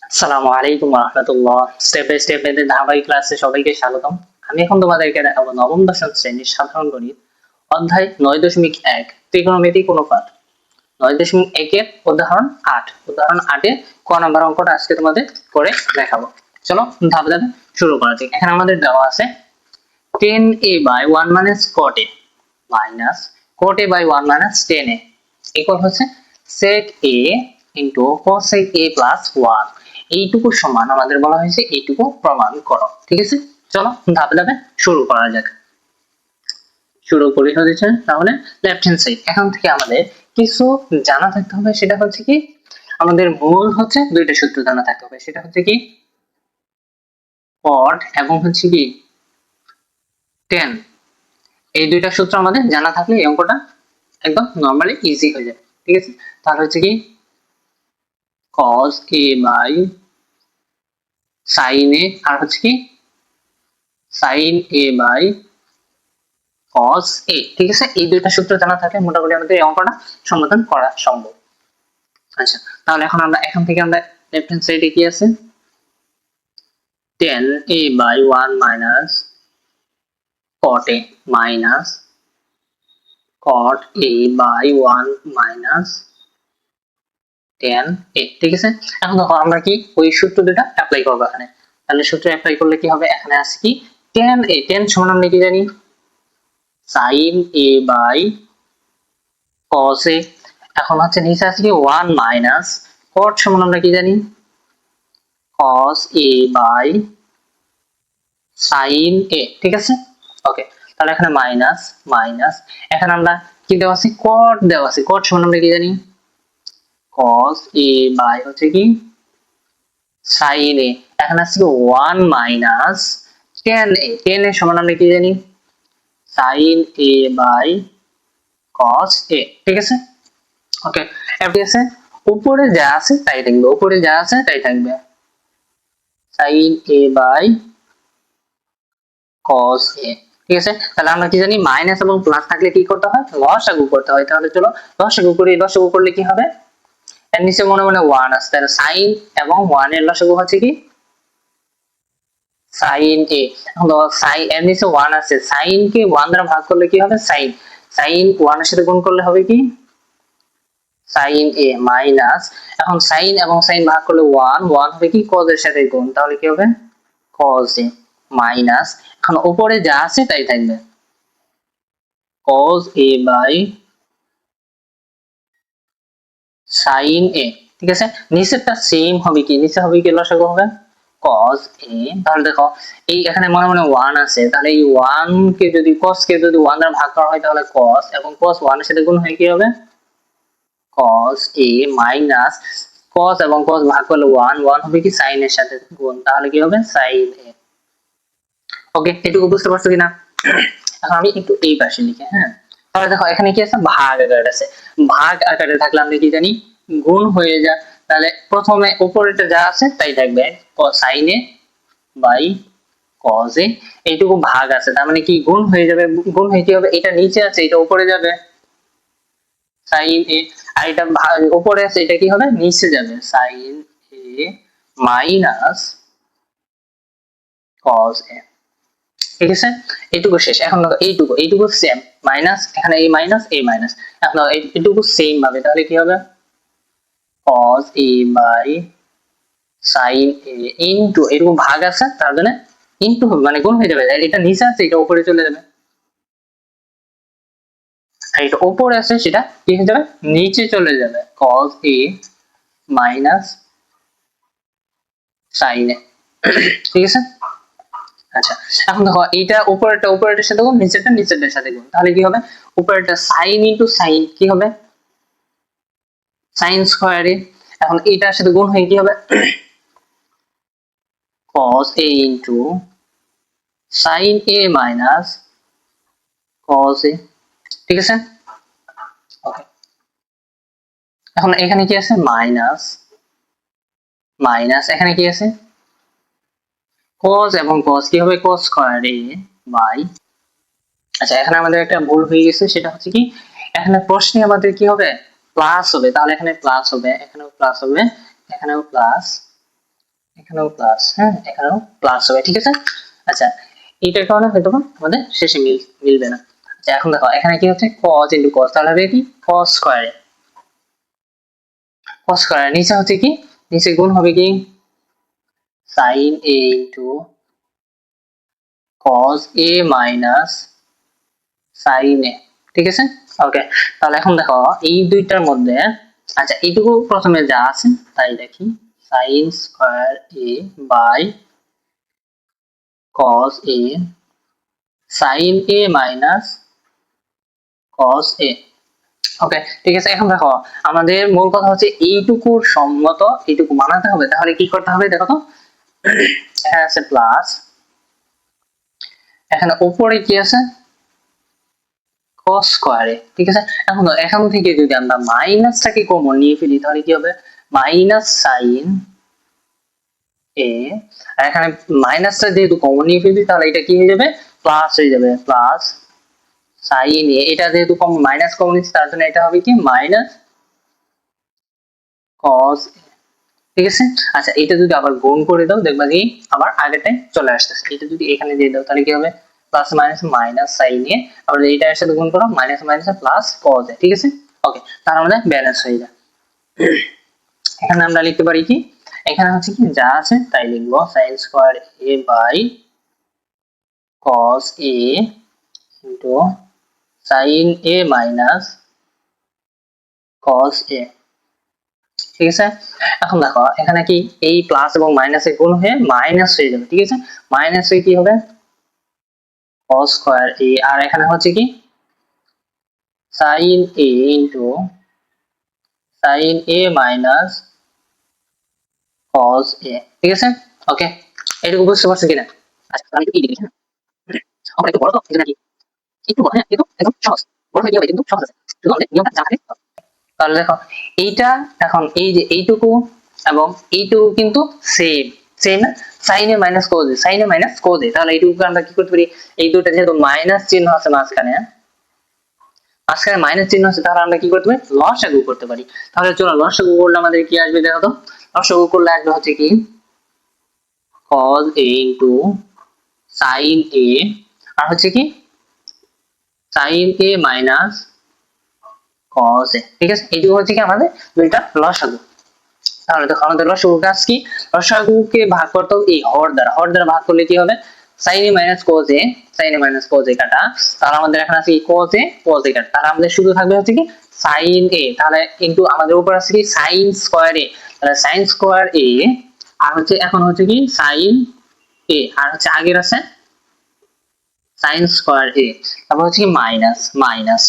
আসসালামু আলাইকুম ওয়া রাহমাতুল্লাহ। স্টেপ বাই স্টেপ এর ধারাবাহিক ক্লাসে সবাইকে স্বাগতম। আমি এখন তোমাদেরকে দেখাবো নবম দশম শ্রেণীর সাধারণ গণিত অধ্যায় 9.1 ত্রিকোণমিতিক অনুপাত। 9.1 এর উদাহরণ 8। উদাহরণ 8 এর ক নাম্বার অঙ্কটা আজকে তোমাদের করে দেখাবো। চলো ধাপে ধাপে শুরু করা যাক। এখানে আমাদের দেওয়া আছে 10a by 1 minus cot a minus cot a by 1 minus 10a equal হচ্ছে sec a into cosec a plus 1। এইটুকু সমান আমাদের বলা হয়েছে এইটুকু প্রমাণ করো। ঠিক আছে, চলো ধাপে ধাপে শুরু করা যাক। শুরু করি হচ্ছে তাহলে লেফট হ্যান্ড সাইড। এখন থেকে আমাদের কিছু জানা থাকতে হবে, সেটা হচ্ছে কি আমাদের মূল হচ্ছে দুইটা সূত্র জানা থাকতে হবে, সেটা হচ্ছে কি cot এবং হচ্ছে কি tan। এই দুইটা সূত্র আমাদের জানা থাকলে এই অঙ্কটা একদম নরমালি ইজি হয়ে যাবে। ঠিক আছে, তাহলে হচ্ছে কি cos a by sin a আর হচ্ছে কি sin a by cos a। ঠিক আছে, এই দুইটা সূত্র জানা থাকলে মোটামুটি আমাদের এই অঙ্কটা সমাধান করা সম্ভব। আচ্ছা, তাহলে এখন আমরা এখান থেকে আমরা লেফট হ্যান্ড সাইডে কি আছে 10a by 1 minus cot a minus cot a by 1 minus tan a। ঠিক আছে, এখন দেখো আমরা কি ওই সূত্র দুটো অ্যাপ্লাই করব এখানে। তাহলে সূত্র অ্যাপ্লাই করলে কি হবে, এখানে আছে কি tan a, tan সমান আমরা কি জানি sin a by cos a। এখন হচ্ছে নিচে আছে কি 1 minus cot সমান আমরা কি জানি cos a by sin a। ঠিক আছে, ওকে। তাহলে এখানে মাইনাস মাইনাস, এখানে আমরা কি দেওয়া আছে cot দেওয়া আছে, cot সমান আমরা কি জানি cos a by হচ্ছে কি sin a। এখানে আছে 1 minus tan a, tan a সমান আমরা কি জানি sin a by cos a। ঠিক আছে, ওকে। এফডি আছে উপরে যা আছে তাই থাকবে, উপরে যা আছে তাই থাকবে sin a by cos a। ঠিক আছে, তাহলে আমরা কি জানি মাইনাস এবং প্লাস থাকলে কি করতে হয় লসাগু করতে হয়। তাহলে চলো লসাগু করি। লসাগু করলে কি হবে, এর নিচে মনে মনে 1 আছে, তাহলে sin এবং 1 এর লসাগু হচ্ছে কি sin a। এখন sin এর নিচে 1 আছে, sin কে 1 দ্বারা ভাগ করলে কি হবে sin, sin 1 এর সাথে গুণ করলে হবে কি sin a মাইনাস, এখন sin এবং sin ভাগ করলে 1 1 হবে কি cos এর সাথে গুণ, তাহলে কি হবে cos a মাইনাস, এখন উপরে যা আছে তাই থাকবে cos a by sin a। ঠিক আছে, নিচেরটা সেম হবে কি, নিচে হবে কি লসাগু হবে cos a। তাহলে দেখো এই এখানে মনে মনে 1 আছে, তাহলে এই 1 কে যদি cos কে যদি 1 দ্বারা ভাগ করা হয় তাহলে cos, এবং cos 1 এর সাথে গুণ হয় কি হবে cos a মাইনাস cos এবং cos ভাগ করলে 1 1 হবে কি sin এর সাথে গুণ, তাহলে কি হবে sin a। ওকে, এটুকু বুঝতে পারছো কিনা? এখন আমি একটু এই পাশে লিখি। হ্যাঁ, তাহলে দেখো এখানে কি আছে ভাগ আকারে আছে, ভাগ আকারে থাকলে আমরা কি জানি গুণ হয়ে যায়। তাহলে প্রথমে উপরেটা যা আছে তাই থাকবে sin a by cos a, এইটুকু ভাগ আছে তার মানে কি গুণ হয়ে যাবে। গুণ হয়ে কি হবে, এটা নিচে আছে এটা উপরে যাবে sin a, আর এটা উপরে আছে এটা কি হবে নিচে যাবে sin a minus cos a। ঠিক আছে, এইটুকু শেষ। এখন দেখো এইটুকু এইটুকু সেম মাইনাস, এখানে এই মাইনাস এই মাইনাস, এখন এইটুকু সেম ভাবে তাহলে কি হবে cos a by sin a into এরকম ভাগ আছে তার জন্য ইনটু মানে গুণ হয়ে যাবে, এটা নিচে আছে এটা উপরে চলে যাবে, আর এটা উপরে আছে সেটা কি হয়ে যাবে নিচে চলে যাবে cos a minus sin a। ঠিক আছে, আচ্ছা এখন দেখো এইটা উপরেরটার সাথে গুণ, নিচেরটার সাথে গুণ, তাহলে কি হবে উপরেরটা sin ইনটু sin কি হবে sin স্কয়ার a। এখন এইটার সাথে গুণ হয়ে কি হবে cos a into sin a minus cos a। ঠিক আছে, ওকে। এখন এখানে কি আছে মাইনাস মাইনাস, এখানে কি আছে cos এবং cos কি হবে cos স্কয়ার a বাই, আচ্ছা এখানে আমাদের একটা ভুল হয়ে গেছে, সেটা হচ্ছে কি এখানে প্রশ্নে আমাদের কি হবে প্লাস হবে, তাহলে এখানে প্লাস হবে, এখানেও প্লাস হবে, এখানেও প্লাস এখানেও প্লাস, হ্যাঁ এখানেও প্লাস হবে, ঠিক আছে। আচ্ছা এইটার কারণে হয়তো আমাদের শেষে মিলবে না। আচ্ছা এখন দেখো এখানে কি হচ্ছে cos ইনটু cos, তাহলে হবে কি cos স্কয়ারে, cos স্কয়ার নিচে হচ্ছে কি, নিচে গুণ হবে কি sin a into cos a minus sin a, ঠিক আছে। ওকে, তাহলে এখন দেখো এই দুইটার মধ্যে, আচ্ছা এইটুকু প্রথমে যা আছে তাই দেখি, sin square a by cos a sin a minus cos a। Okay ঠিক আছে, এখন দেখো আমাদের মূল কথা হচ্ছে এইটুকুর সম্মত এইটুকু বানাতে হবে, তাহলে কি করতে হবে দেখো তো, এখানে আছে প্লাস, এখানে উপরে কি আছে cos স্কয়ারে, ঠিক আছে। এখন এখান থেকে যদি আমরা মাইনাসটাকে কমন নিয়ে ফেলি তাহলে কি হবে মাইনাস sin a, আর এখানে মাইনাসটা যেহেতু কমন নিয়ে ফেলি তাহলে এটা কি হয়ে যাবে প্লাস হয়ে যাবে, প্লাস sin a, এটা যেহেতু কম মাইনাস কমন নিচ্ছে তার জন্য এটা হবে কি মাইনাস cos a, ঠিক আছে। আচ্ছা এটা যদি আবার গুণ করে দাও দেখবা কি আবার আগেরটাই চলে আসতেছে, এটা যদি এখানে দিয়ে দাও তাহলে কি হবে plus minus minus sin a, আবার এইটার সাথে গুণ করো minus minus plus cos a, ঠিক আছে। ওকে, তার আমাদের ব্যালেন্স হয়ে যায়। এখানে আমরা লিখতে পারি কি, এখানে হচ্ছে কি যা আছে তাই লিখবো sin square a by cos a into sin a minus cos a, ঠিক আছে। এখন দেখো এখানে কি এই প্লাস এবং মাইনাসের গুণ হয়ে মাইনাস হয়ে যাবে, ঠিক আছে। মাইনাস হয়ে কি হবে cos স্কয়ার a, আর এখানে হচ্ছে কি sin a into sin a minus cos a, ঠিক আছে। ওকে, এটুকু বুঝতে পারছো কিনা? আচ্ছা আমি একটু এই লিখি, হ্যাঁ আমরা একটু বড় তো এই জন্য কি একটু বড়, হ্যাঁ কিন্তু একদম সহজ, বড় হয়ে গেলে কিন্তু সহজ আছে, শুধু আমাদের নিয়মটা জানা থাকে। তাহলে দেখো এইটা এখন এই যে এইটুকু এবং এইটুকু কিন্তু সেম সেম না, sin a minus cos a, sin a minus cos a, তাহলে এইটুকু আমরা কি করতে পারি, এই দুটো যেহেতু মাইনাস চিহ্ন আছে মাঝখানে, মাঝখানে মাইনাস চিহ্ন আছে তাহলে আমরা কি করতে পারি লসাগু করতে পারি। তাহলে চলো লসাগু করলে আমাদের কি আসবে দেখো তো, লসাগু করলে আসবে হচ্ছে কি cos a into sin a, আর হচ্ছে কি sin a minus cos a, ঠিক আছে। এইটুকু হচ্ছে কি আমাদের দুইটা লসাগু। তাহলে দেখো আমাদের লসাগু কাজ কি, লসাগুকে ভাগ করতে হবে এই হর দ্বারা, হর দ্বারা ভাগ করলে কি হবে sin a minus cos a, sin a minus cos a কাটা, তাহলে আমাদের এখানে আছে কি cos a cos a কাটা, তাহলে আমাদের শুধু থাকবে হচ্ছে কি sin a, তাহলে কিন্তু আমাদের উপর আছে কি sin স্কয়ার a, তাহলে sin স্কয়ার a, আর হচ্ছে এখন হচ্ছে কি sin a, আর হচ্ছে আগের আছে sin স্কয়ার a, তারপর হচ্ছে কি মাইনাস মাইনাস,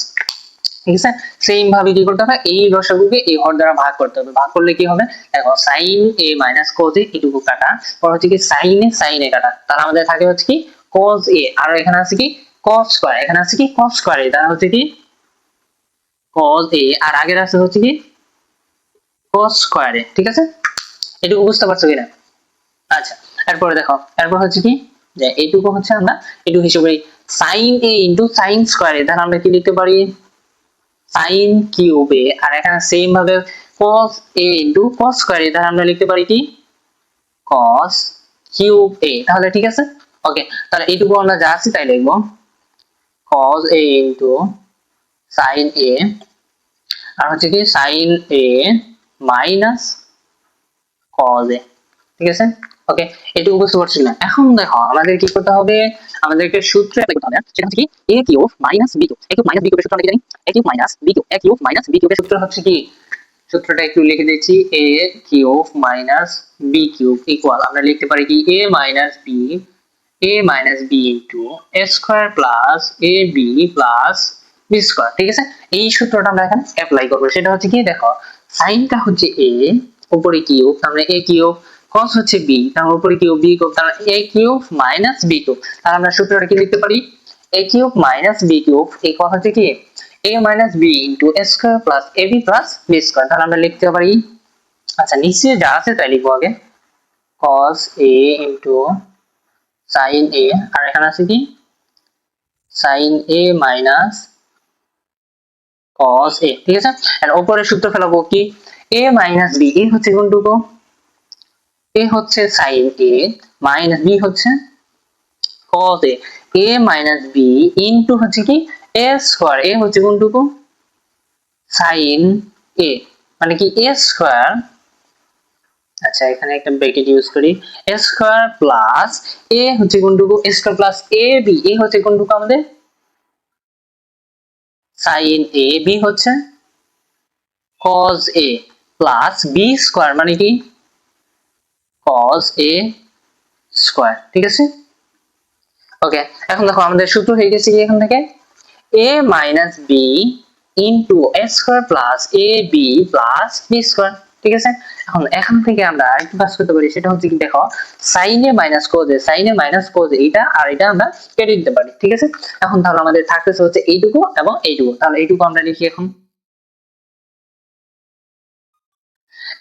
ঠিক আছে। সেম ভাবে কি করতে হবে এই লসাগুকে এই হর দ্বারা ভাগ করতে হবে, ভাগ করলে কি হবে দেখো sin a minus cos a এটুকু কাটা, পর হচ্ছে কি sin a কাটা, তাহলে আমাদের থাকে হচ্ছে কি cos a, আর এখানে আছে কি cos স্কয়ার, এখানে আছে কি cos স্কয়ার a, তাহলে হচ্ছে কি cos a, আর আগের আছে হচ্ছে কি cos স্কয়ার a, ঠিক আছে। এটুকু বুঝতে পারছো কিনা? আচ্ছা এরপরে দেখো এরপর হচ্ছে কি যে এইটুকু হচ্ছে আমরা এটুকু হিসেবে sin a into sin square a, তাহলে আমরা কি লিখতে পারি sin কিউব a, আর এখানে সেম ভাবে cos a into cos square a, তাহলে আমরা লিখতে পারি কি cos কিউব a, তাহলে ঠিক আছে। ওকে, তাহলে এইটুকু আমরা যা আছে তাই লিখবো cos a into sin a, আর হচ্ছে কি sin a minus cos a, ঠিক আছে। ওকে, এটুকু বুঝতে পারছি না। এখন দেখো আমাদের কি করতে হবে, আমাদেরকে সূত্র অ্যাপ্লাই করতে হবে, সেটা হচ্ছে কি a cube minus b cube, a cube minus b কিউবের সূত্র আমরা কি জানি, a cube minus b cube, a cube minus b কিউবের সূত্র হচ্ছে কি, সূত্রটা একটু লিখে দিচ্ছি, a cube minus b cube equal আমরা লিখতে পারি কি a minus b into a square plus ab plus b square, ঠিক আছে। এই সূত্রটা আমরা এখন অ্যাপ্লাই করব, সেটা হচ্ছে কি দেখো সাইনটা হচ্ছে a, উপরে কিউব তার মানে a কিউব, cos হচ্ছে b তার মানে উপরে কিউব, b কিউব তার মানে a cube minus b cube, তাহলে আমরা সূত্রটা কি লিখতে পারি a cube minus b cube equal হচ্ছে কি a minus b into a square plus ab plus b square, তাহলে আমরা লিখতে পারি, আচ্ছা নিচে যা আছে তাই লিখবো আগে cos a into sin a, আর এখানে আছে কি sin a minus cos a, ঠিক আছে। আর উপরে সূত্র ফেলাবো কি a মাইনাস b, a হচ্ছে কোনটুকু এ হচ্ছে সাইন এ মাইনাস বি হচ্ছে cos a, a minus b into হচ্ছে কি এ স্কয়ার, এ হচ্ছে কোনটুকু সাইন এ মানে কি এ স্কয়ার, আচ্ছা এখানে একটা ব্র্যাকেট ইউজ করি, এ স্কয়ার প্লাস এ হচ্ছে কোনটুকু এ স্কয়ার প্লাস এ বি, এ হচ্ছে কোনটুকু আমাদের সাইন এ, বি হচ্ছে cos এ প্লাস বি স্কয়ার মানে কি cos এ স্কয়ার, ঠিক আছে। ওকে, এখন দেখো আমাদের সূত্র হয়ে গেছে কি এখান থেকে a minus b into a square plus a b plus b square, ঠিক আছে। এখন এখান থেকে আমরা আরেকটু কাজ করতে পারি, সেটা হচ্ছে কি দেখো সাইন এ মাইনাস কোজ এ, সাইন এ মাইনাস কোজ এটা আর এটা আমরা কেটে দিতে পারি, ঠিক আছে। এখন তাহলে আমাদের থাকতেছে হচ্ছে এইটুকু এবং এইটুকু, তাহলে এইটুকু আমরা লিখি এখন।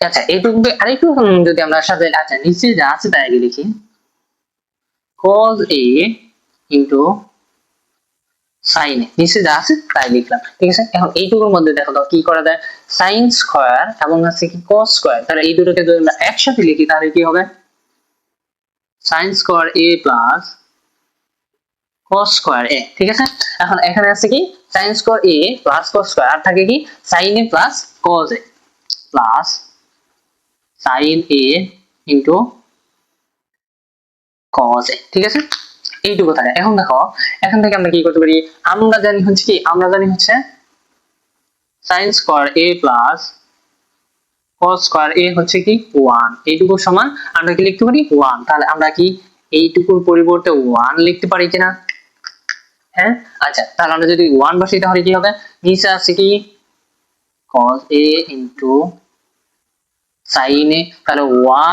আচ্ছা এইটুকু আরেকটু যদি আমরা সাথে, আচ্ছা নিচে যা আছে তাই আগে লিখি, cos a ইন্টু সাইন এ, নিচে যা আছে তাই লিখলাম, ঠিক আছে। এখন এইটুকুর মধ্যে দেখো তো কি করা যায়, সাইন স্কয়ার এবং আছে কি cos স্কয়ার, তাহলে এই দুটোকে যদি আমরা একসাথে লিখি তাহলে কি হবে sine square a plus cos square a, ঠিক আছে। এখন এখানে আছে কি sine square a plus cos square, আর থাকে কি sine a plus cos a plus sine a into cos a, ঠিক আছে। এইটুকু থাকে। এখন দেখো এখান থেকে আমরা কি করতে পারি, আমরা জানি হচ্ছে কি আমরা জানি হচ্ছে sin square a plus cos square a হচ্ছে কি 1, এইটুকু সমান আমরা কি লিখতে পারি 1, তাহলে আমরা কি এইটুকুর পরিবর্তে 1 লিখতে পারি কিনা, হ্যাঁ। আচ্ছা তাহলে আমরা যদি 1 বসাই তাহলে কি হবে, নিচে আছে কি cos a into sin a, তাহলে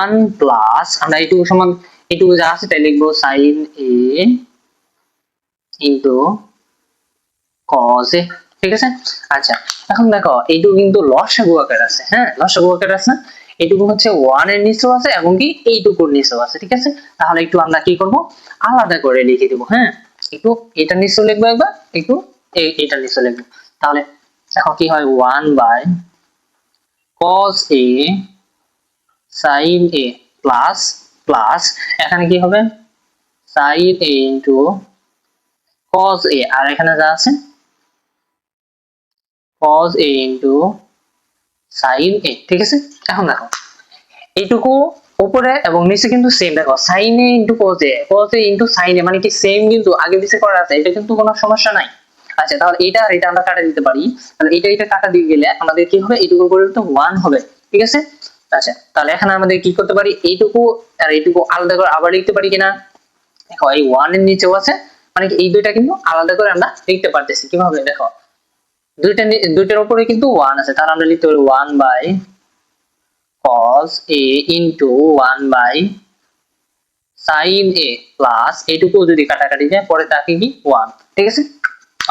1 প্লাস আমরা এইটুকু সমান এইটুকু যা আছে তাই লিখবো sin a into cos a, ঠিক আছে। আচ্ছা এখন দেখো এইটুকু কিন্তু লসাগু আকার আছে, হ্যাঁ লসাগু আকার আছে, এইটুকু হচ্ছে 1 এর নিচেও আছে এবং কি এইটুকুর নিচেও আছে, ঠিক আছে। তাহলে একটু আমরা কি করব আলাদা করে লিখে দেব, হ্যাঁ একটু এটা নিচেও লিখবো একবার, একটু এটা নিচেও লিখবো, তাহলে এখন কি হয় 1 by cos a sin a plus plus এখানে কি হবে sin a into cos a, আর এখানে যা আছে cos a into sin a, ঠিক আছে। এখন দেখো এইটুকু উপরে এবং নিচে কিন্তু সেম, দেখো sin a into cos a into sin a মানে কি সেম, কিন্তু আগে নিচে করা আছে, এটা কিন্তু কোনো সমস্যা নাই। আচ্ছা তাহলে এটা আর এটা আমরা কাটা দিতে পারি, তাহলে এটা কাটা দিয়ে গেলে আমাদের কি হবে এইটুকুর পরিবর্তে 1 হবে, ঠিক আছে। আচ্ছা তাহলে এখানে আমাদের কি করতে পারি, এইটুকু আর এইটুকু আলাদা করে আবার লিখতে পারি কিনা, দেখো এই 1 এর নিচেও আছে মানে কি এই দুইটা কিন্তু আলাদা করে আমরা লিখতে পারতেছি, কিভাবে দেখো দুইটার উপরে কিন্তু 1 আছে, তাহলে আমরা লিখতে পারি 1 by cos a into 1 by sin a plus এইটুকু যদি কাটাকাটি যায় পরে থাকে কি 1, ঠিক আছে।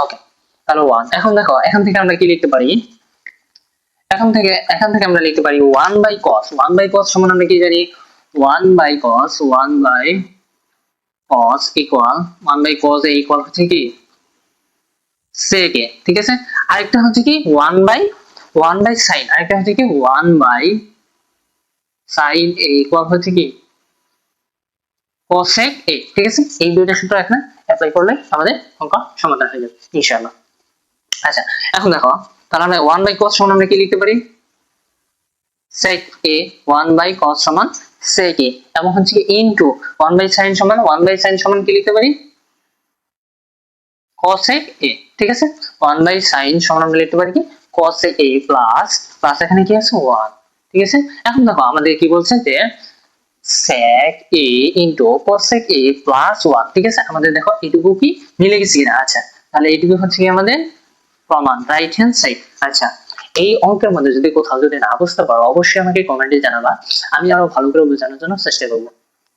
ওকে তাহলে 1, এখন দেখো এখান থেকে আমরা কি লিখতে পারি, এখান থেকে আমরা লিখতে পারি 1 বাই cos, 1 বাই cos সমান আমরা কি জানি 1 by cos, 1 by cos equal 1 by cos a equal হচ্ছে কি sec a, ঠিক আছে। আরেকটা হচ্ছে কি 1 বাই sin, আরেকটা হচ্ছে কি 1 বাই sin a ইকুয়াল হচ্ছে কি cosec a, ঠিক আছে। এই দুইটা সূত্র এখানে অ্যাপ্লাই করলে আমাদের অঙ্ক সমাধান হয়ে যাবে ইনশাআল্লাহ। আচ্ছা এখন দেখো তাহলে আমরা 1 বাই cos সমান আমরা কি লিখতে পারি sec a, 1 বাই cos সমান sec a এবং হচ্ছে কি ইনটু 1 বাই sin সমান কি লিখতে পারি cosec a, ঠিক আছে। 1 বাই sin সমান আমরা লিখতে পারি কি cosec a প্লাস প্লাস এখানে কি আছে 1, ঠিক আছে। এখন দেখো আমাদের কি বলছে যে sec a into cosec a plus 1, ঠিক আছে। আমাদের দেখো এইটুকু কি মিলে গেছে কিনা, আচ্ছা তাহলে এইটুকু হচ্ছে কি আমাদের প্রমাণ, রাইট হ্যান্ড সাইড। আচ্ছা এই অঙ্কের মধ্যে যদি কোথাও যদি না বুঝতে পারো অবশ্যই আমাকে কমেন্টে জানাবা, আমি আরো ভালো করে বোঝানোর জন্য চেষ্টা করবো।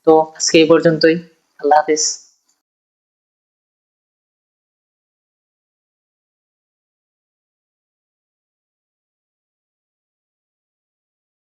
তো আজকে এই পর্যন্তই, আল্লাহ হাফেজ।